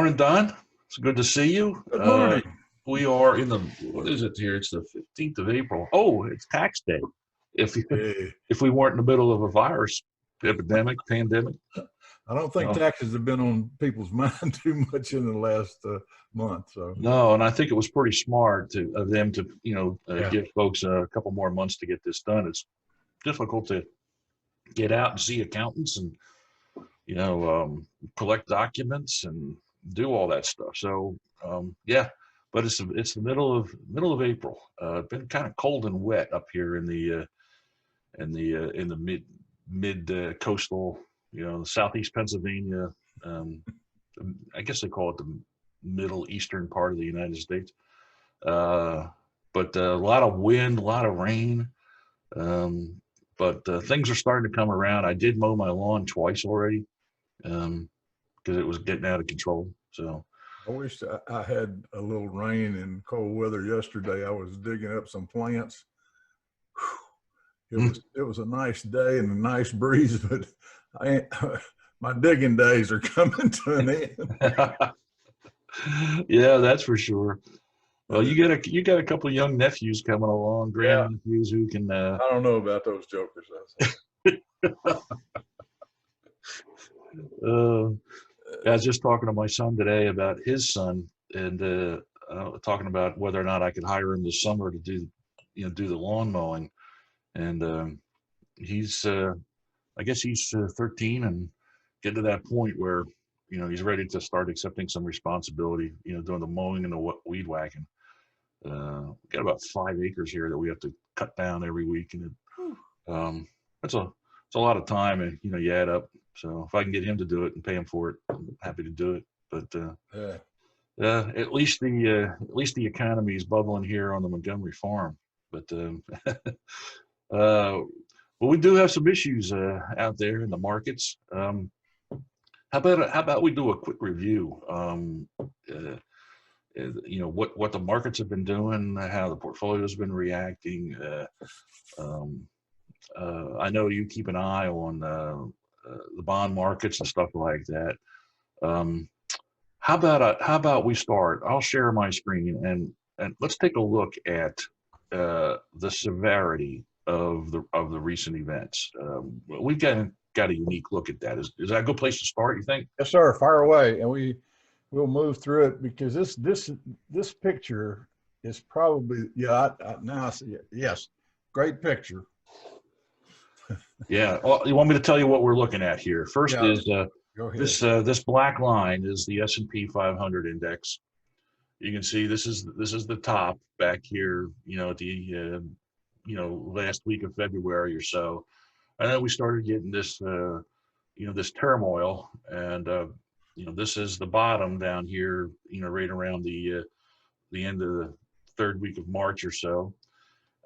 Morning, Don. It's good to see you. Good morning. We are in the, what is it here? It's the 15th of April. Oh, it's tax day. If Hey, if we weren't in the middle of a virus epidemic, pandemic. I don't think No, taxes have been on people's mind too much in the last month. So, no, and I think it was pretty smart of them to, yeah, give folks a couple more months to get this done. It's difficult to get out and see accountants and, collect documents and do all that stuff. So, yeah, but it's the middle of April. Been kind of cold and wet up here in the mid coastal, southeast Pennsylvania. Um, I guess they call it the middle eastern part of the United States. Uh, but a lot of wind, a lot of rain. Um, but things are starting to come around. I did mow my lawn twice already because it was getting out of control. So, I wish I had a little rain and cold weather yesterday. I was digging up some plants. It was a nice day and a nice breeze, but I ain't, my digging days are coming to an end. yeah, that's for sure. Well, Uh, you got a couple of young nephews coming along, yeah, grandnephews who can. I don't know about those jokers. Uh, I was just talking to my son today about his son, and talking about whether or not I could hire him this summer to do the lawn mowing. And he's, I guess he's 13 and getting to that point where, he's ready to start accepting some responsibility. Doing the mowing and the weed whacking. We got about 5 acres here that we have to cut down every week, and um, it's a lot of time, and you add up. So if I can get him to do it and pay him for it, I'm happy to do it. But Yeah. at least the economy is bubbling here on the Montgomery farm. But uh, but we do have some issues out there in the markets. How about we do a quick review? What the markets have been doing, how the portfolio's been reacting. Um, I know you keep an eye on the bond markets and stuff like that. Um, how about we start? I'll share my screen and let's take a look at the severity of the recent events. We've got a unique look at that. Is that a good place to start, you think? Yes, sir. Fire away, and we'll move through it because this picture is probably now I see it. Yes, great picture. Yeah. Well, you want me to tell you what we're looking at here? First Yeah, is go ahead. this black line is the S&P 500 index. You can see this is the top back here, at the last week of February or so, and then we started getting this turmoil, and this is the bottom down here, right around the end of the third week of March or so,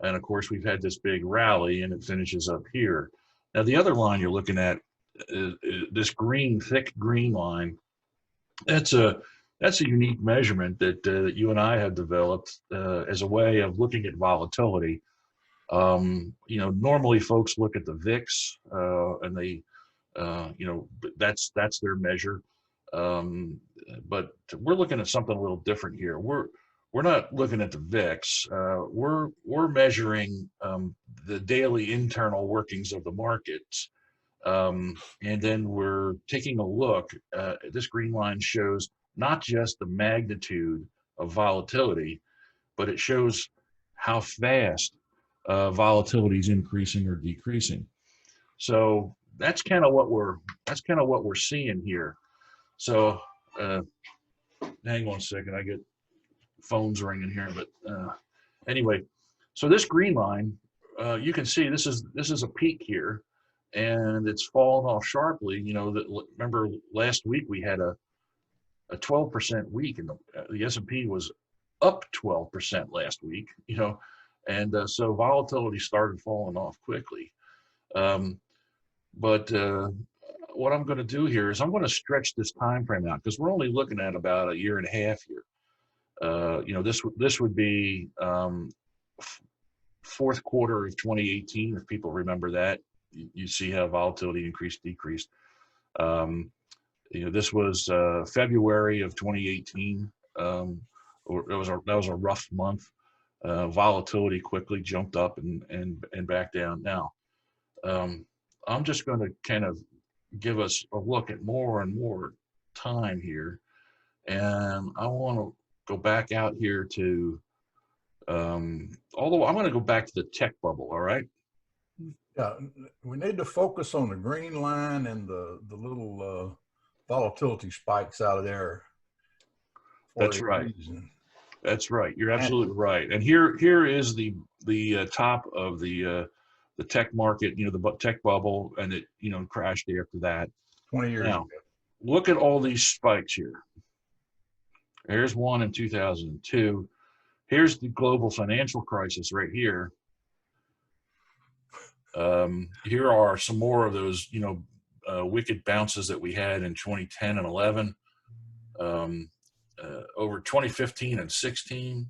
and of course we've had this big rally, and it finishes up here. Now the other line you're looking at is this thick green line. That's a unique measurement that you and I have developed as a way of looking at volatility. Normally folks look at the VIX and they, that's their measure. Um, but we're looking at something a little different here. We're not looking at the VIX. We're measuring the daily internal workings of the markets. And then we're taking a look. This green line shows not just the magnitude of volatility, but it shows how fast volatility is increasing or decreasing. So that's kind of what we're seeing here. So uh, hang on a second, I get phones ringing here, but anyway, so this green line, you can see this is a peak here, and it's fallen off sharply. Remember last week we had a 12% week, and the S&P was up 12% last week. And so volatility started falling off quickly. Um, but what I'm going to do here is I'm going to stretch this time frame out because we're only looking at about a year and a half here. This would be fourth quarter of 2018, if people remember that. You see how volatility increased, decreased. Um, This was February of 2018. Or that was a rough month. Volatility quickly jumped up and back down. Now, I'm just going to kind of give us a look at more and more time here, and I want to go back out here to. Although I'm going to go back to the tech bubble. All right. Yeah, we need to focus on the green line and the little volatility spikes out of there. That's right. That's right. You're absolutely right. And here is the top of the tech market. The tech bubble, and it crashed after that. 20 years Now, ago. look at all these spikes here. Here's one in 2002. Here's the global financial crisis right here. Here are some more of those, wicked bounces that we had in 2010 and 11, over 2015 and 16.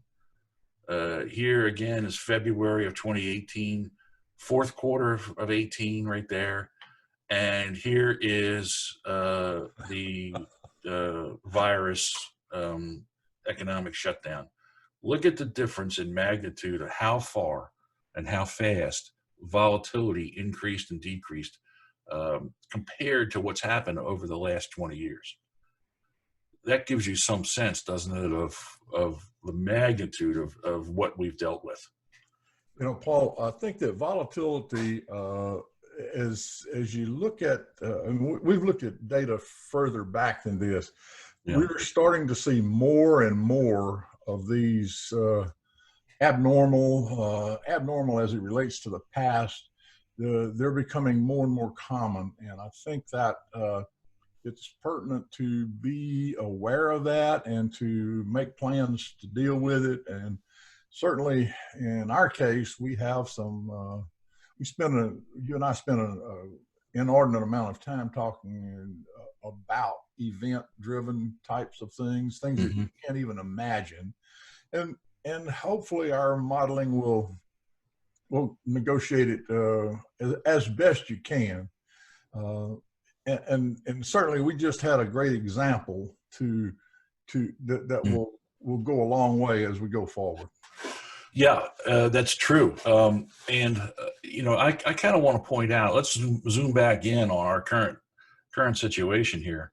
Here again is February of 2018, fourth quarter of 18 right there. And here is the virus economic shutdown. Look at the difference in magnitude of how far and how fast volatility increased and decreased compared to what's happened over the last 20 years. That gives you some sense, doesn't it, of the magnitude of what we've dealt with. Paul, I think that volatility, as you look at, and we've looked at data further back than this, we're starting to see more and more of these abnormal as it relates to the past. They're becoming more and more common, and I think that it's pertinent to be aware of that and to make plans to deal with it. And certainly in our case, we have some, you and I spent an inordinate amount of time talking about event-driven types of things that you can't even imagine. And hopefully our modeling will negotiate it as best you can. And certainly we just had a great example that will go a long way as we go forward. Yeah, that's true. I kind of want to point out, let's zoom back in on our current situation here,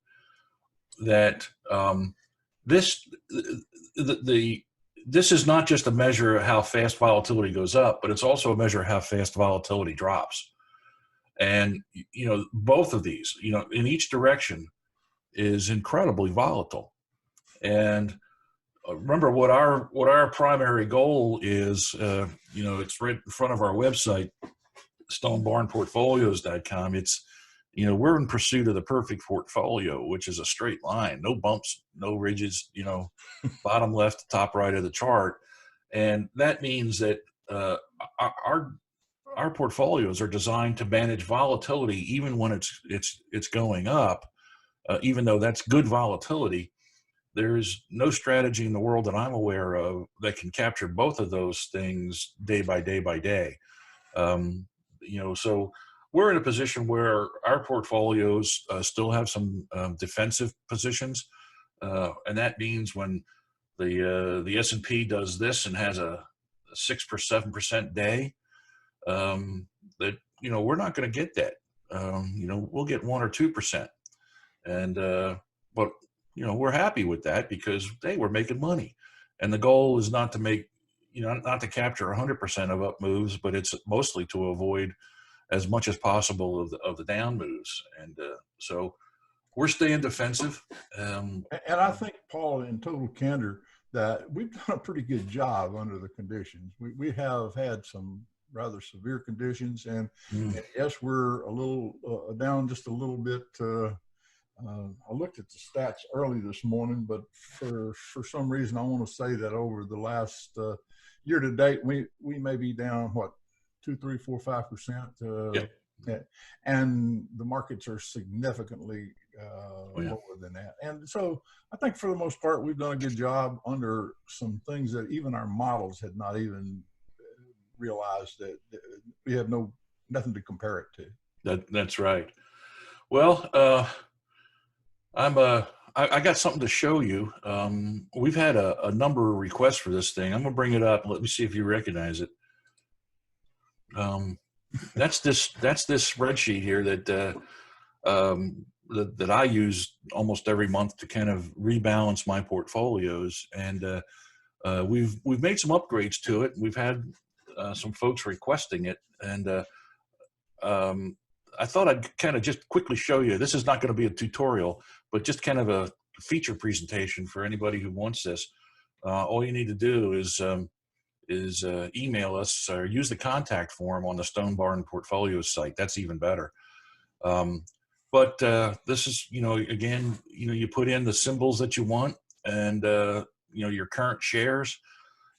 that this is not just a measure of how fast volatility goes up, but it's also a measure of how fast volatility drops. And, both of these, in each direction is incredibly volatile. And remember what our primary goal is, it's right in front of our website, stonebarnportfolios.com. It's, we're in pursuit of the perfect portfolio, which is a straight line, no bumps, no ridges, bottom left, top right of the chart. And that means that our portfolios are designed to manage volatility even when it's going up, even though that's good volatility. There's no strategy in the world that I'm aware of that can capture both of those things day by day by day. So we're in a position where our portfolios still have some defensive positions, and that means when the S&P does this and has a 6 or 7% day, that we're not going to get that. We'll get 1 or 2%, and but we're happy with that because we're making money, and the goal is not to make not to capture 100% of up moves, but it's mostly to avoid as much as possible of the down moves, and so we're staying defensive. And I think, Paul, in total candor, that we've done a pretty good job under the conditions. We have had some rather severe conditions, and yes, we're a little down just a little bit. I looked at the stats early this morning, but for some reason I want to say that over the last year to date, we may be down 2, 3, 4, 5%. And the markets are significantly lower than that. And so I think for the most part, we've done a good job under some things that even our models had not even realized that we have nothing to compare it to. That's right. Well, I got something to show you. We've had a number of requests for this thing. I'm gonna bring it up. Let me see if you recognize it. That's this spreadsheet here that I use almost every month to kind of rebalance my portfolios, and we've made some upgrades to it. We've had some folks requesting it, and I thought I'd kind of just quickly show you. This is not going to be a tutorial, but just kind of a feature presentation for anybody who wants this. All you need to do is email us or use the contact form on the Stone Barn Portfolios site. That's even better. But this is, again, you put in the symbols that you want, and your current shares,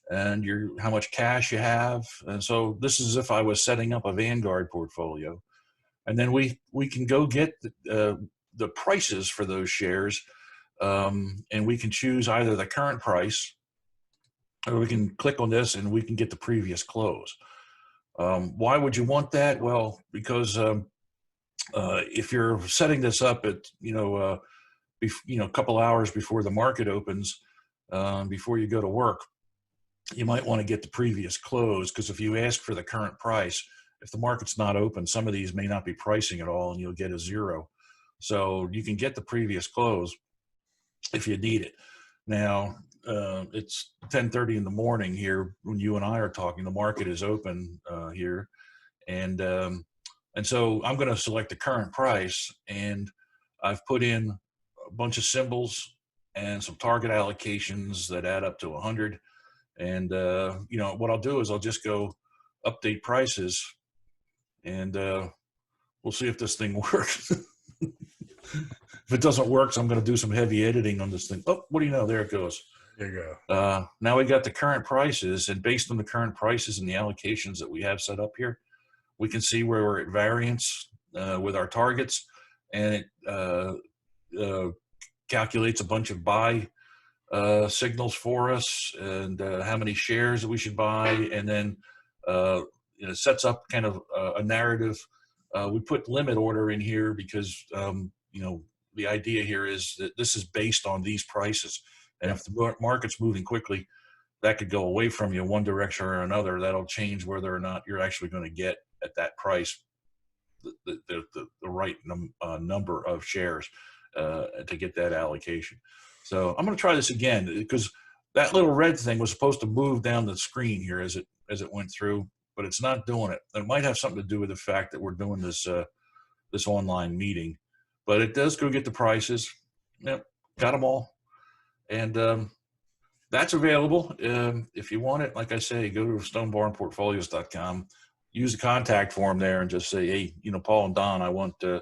and how much cash you have. And so this is if I was setting up a Vanguard portfolio, and then we can go get the prices for those shares, and we can choose either the current price, or we can click on this and we can get the previous close. Why would you want that? Well, because if you're setting this up at a couple hours before the market opens, before you go to work, you might want to get the previous close, because if you ask for the current price, if the market's not open, some of these may not be pricing at all, and you'll get a zero. So you can get the previous close if you need it. Now, it's 10:30 in the morning here when you and I are talking. The market is open here, and so I'm going to select the current price, and I've put in a bunch of symbols and some target allocations that add up to 100. And what I'll do is I'll just go update prices, and we'll see if this thing works. If it doesn't work, so I'm going to do some heavy editing on this thing. Oh, what do you know? There it goes. There you go. Now we got the current prices, and based on the current prices and the allocations that we have set up here, we can see where we're at variance with our targets, and it calculates a bunch of buy signals for us, and how many shares that we should buy, and then it sets up kind of a narrative. We put limit order in here because the idea here is that this is based on these prices, and if the market's moving quickly, that could go away from you one direction or another. That'll change whether or not you're actually going to get at that price the right number of shares to get that allocation. So I'm going to try this again, because that little red thing was supposed to move down the screen here as it went through, but it's not doing it. It might have something to do with the fact that we're doing this this online meeting, but it does go get the prices. Yep, got them all, and that's available if you want it. Like I say, go to stonebarnportfolios.com, use the contact form there, and just say, hey, Paul and Don, I want a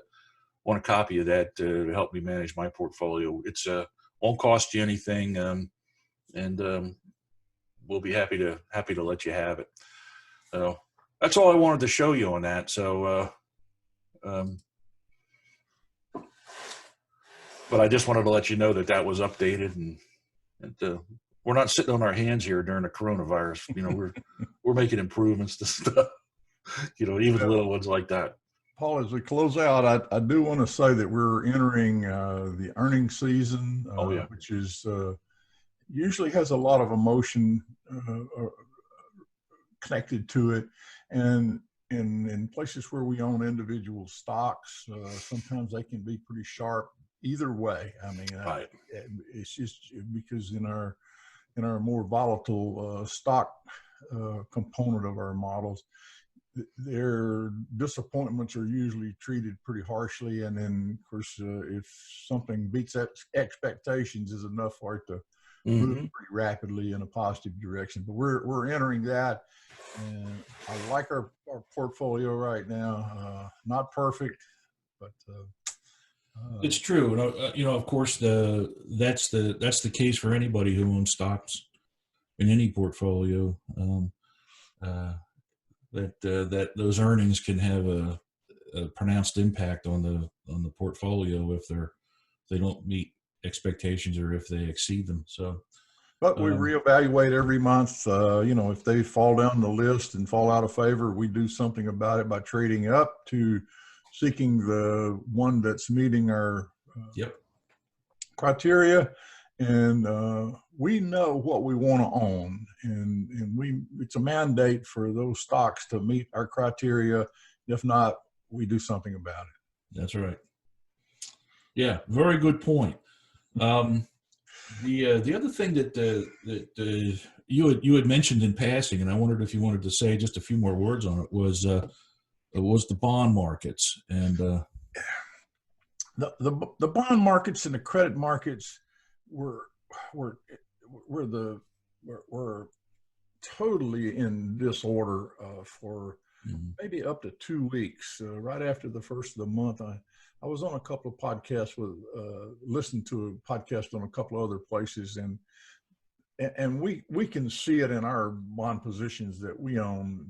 copy of that to help me manage my portfolio. It's won't cost you anything, and we'll be happy to let you have it. So that's all I wanted to show you on that. So, but I just wanted to let you know that was updated, and we're not sitting on our hands here during the coronavirus. We're making improvements to stuff. Even little ones like that. Paul, as we close out, I do want to say that we're entering the earnings season, which is usually has a lot of emotion connected to it, and in places where we own individual stocks, sometimes they can be pretty sharp either way. I mean, right. It's just because in our more volatile stock component of our models, their disappointments are usually treated pretty harshly, and then of course if something beats expectations is enough for it to move pretty rapidly in a positive direction. But we're entering that, and I like our portfolio right now. Not perfect, but it's true. Of course, that's the case for anybody who owns stocks in any portfolio. That those earnings can have a pronounced impact on the portfolio if they don't meet expectations or if they exceed them. So, but we reevaluate every month. If they fall down the list and fall out of favor, we do something about it by trading up to seeking the one that's meeting our criteria, and we know what we want to own, and it's a mandate for those stocks to meet our criteria. If not, we do something about it. That's right. Yeah, very good point. The other thing that you had mentioned in passing, and I wondered if you wanted to say just a few more words on it, was the bond markets. And the bond markets and the credit markets were totally in disorder for maybe up to 2 weeks. Right after the first of the month, I was on a couple of podcasts listened to a podcast on a couple of other places, and we can see it in our bond positions that we own.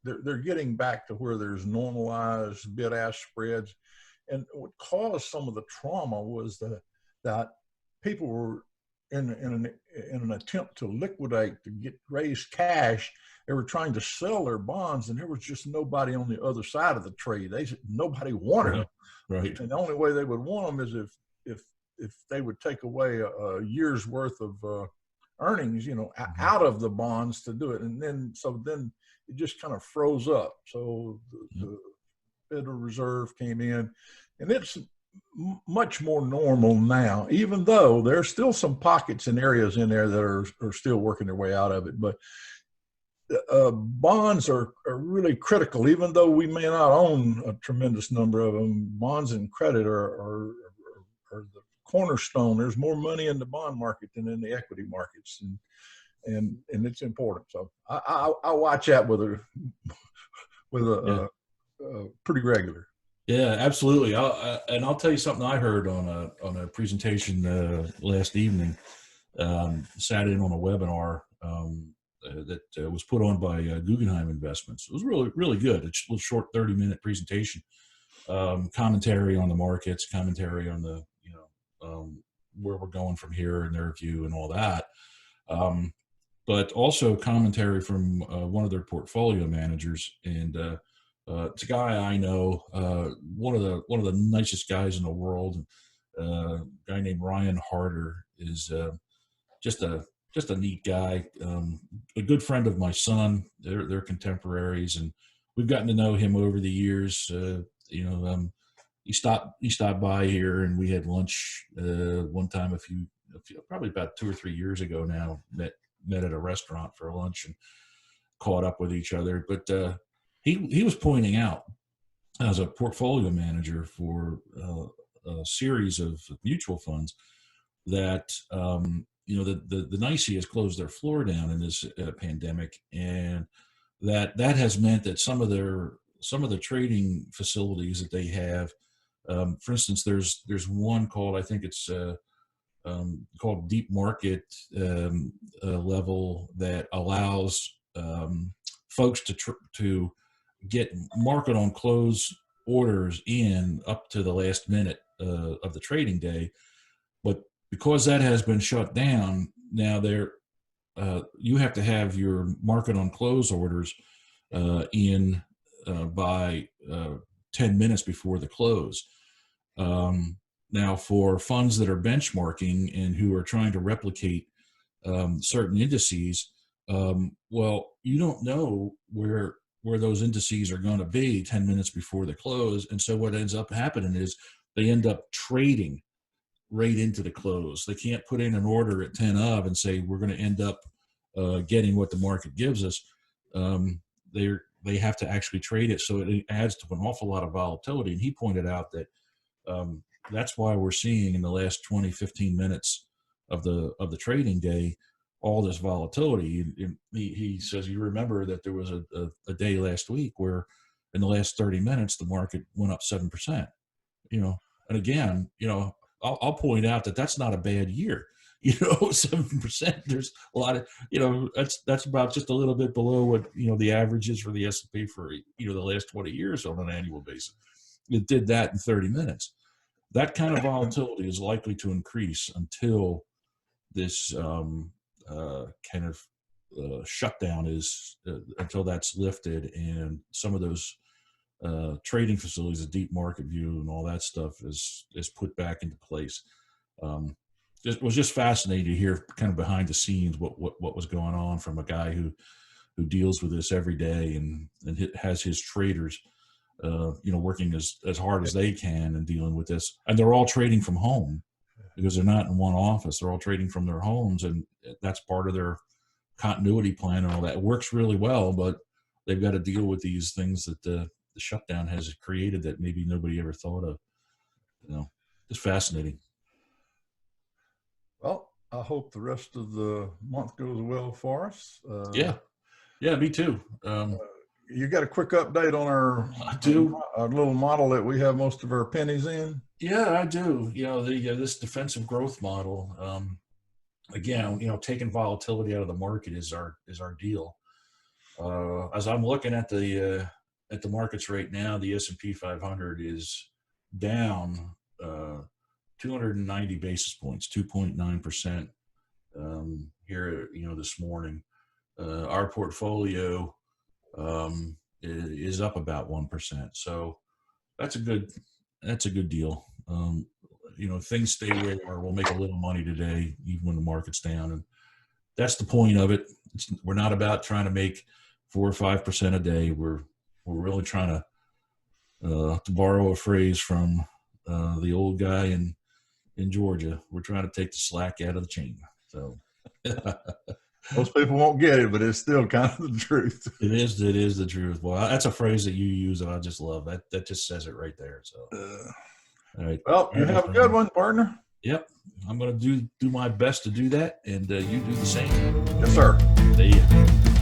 They're getting back to where there's normalized bid-ask spreads. And what caused some of the trauma was that people were in an attempt to liquidate, to raise cash. They were trying to sell their bonds, and there was just nobody on the other side of the trade. Nobody wanted them. Right. And the only way they would want them is if they would take away a year's worth of earnings, out of the bonds to do it. And then it just kind of froze up. So the Federal Reserve came in, and it's much more normal now, even though there's still some pockets and areas in there that are still working their way out of it. But bonds are really critical, even though we may not own a tremendous number of them. Bonds and credit are the cornerstone. There's more money in the bond market than in the equity markets, and it's important. So I watch that with a pretty regular. Yeah, absolutely. I'll tell you something I heard on a presentation last evening. Sat in on a webinar that was put on by Guggenheim Investments. It was really, really good. It's a little short 30-minute presentation, commentary on the markets, commentary on the where we're going from here in their view and all that. But also commentary from one of their portfolio managers, and it's a guy I know, one of the nicest guys in the world. A guy named Ryan Harder is just a neat guy, a good friend of my son. They're contemporaries, and we've gotten to know him over the years. He stopped by here, and we had lunch one time probably about 2 or 3 years ago now. Met at a restaurant for lunch and caught up with each other. But he was pointing out, as a portfolio manager for a series of mutual funds, that the NYSE has closed their floor down in this pandemic, and that has meant that some of the trading facilities that they have, for instance, there's one called, I think it's called Deep Market level, that allows folks to get market on close orders in up to the last minute of the trading day. But because that has been shut down, now you have to have your market on close orders in by 10 minutes before the close. Now, for funds that are benchmarking and who are trying to replicate certain indices, well, you don't know where those indices are going to be 10 minutes before the close. And so what ends up happening is they end up trading right into the close. They can't put in an order at 10 of and say, we're going to end up getting what the market gives us. They have to actually trade it. So it adds to an awful lot of volatility. And he pointed out that that's why we're seeing in the last 20, 15 minutes of the trading day, all this volatility. He says, you remember that there was a day last week where in the last 30 minutes, the market went up 7%, and again, I'll point out that that's not a bad year, 7%. There's a lot of, that's about just a little bit below what, the average is for the S&P for, the last 20 years on an annual basis. It did that in 30 minutes. That kind of volatility is likely to increase until this kind of shutdown until that's lifted, and some of those trading facilities, the deep market view and all that stuff is put back into place. It was just fascinating to hear kind of behind the scenes what was going on from a guy who deals with this every day and has his traders, working as hard as they can and dealing with this. And they're all trading from home because they're not in one office. They're all trading from their homes, and that's part of their continuity plan and all that. It works really well, but they've got to deal with these things that the shutdown has created that maybe nobody ever thought of. It's fascinating. Well, I hope the rest of the month goes well for us. Yeah, me too. You got a quick update on our little model that we have most of our pennies in? Yeah, I do. This defensive growth model. Again, taking volatility out of the market is our deal. As I'm looking at the markets right now, the S&P 500 is down 290 basis points, 2.9% here. This morning, our portfolio is up about 1%. So that's a good deal. Things stay where they are. We'll make a little money today, even when the market's down, and that's the point of it. We're not about trying to make 4 or 5% a day. We're really trying to borrow a phrase from the old guy in Georgia. We're trying to take the slack out of the chain. So most people won't get it, but it's still kind of the truth. It is the truth. Well, that's a phrase that you use and I just love. That just says it right there. So all right. Well, you have a good one, partner. Yep. I'm going to do my best to do that, and you do the same. Yes, sir. See ya.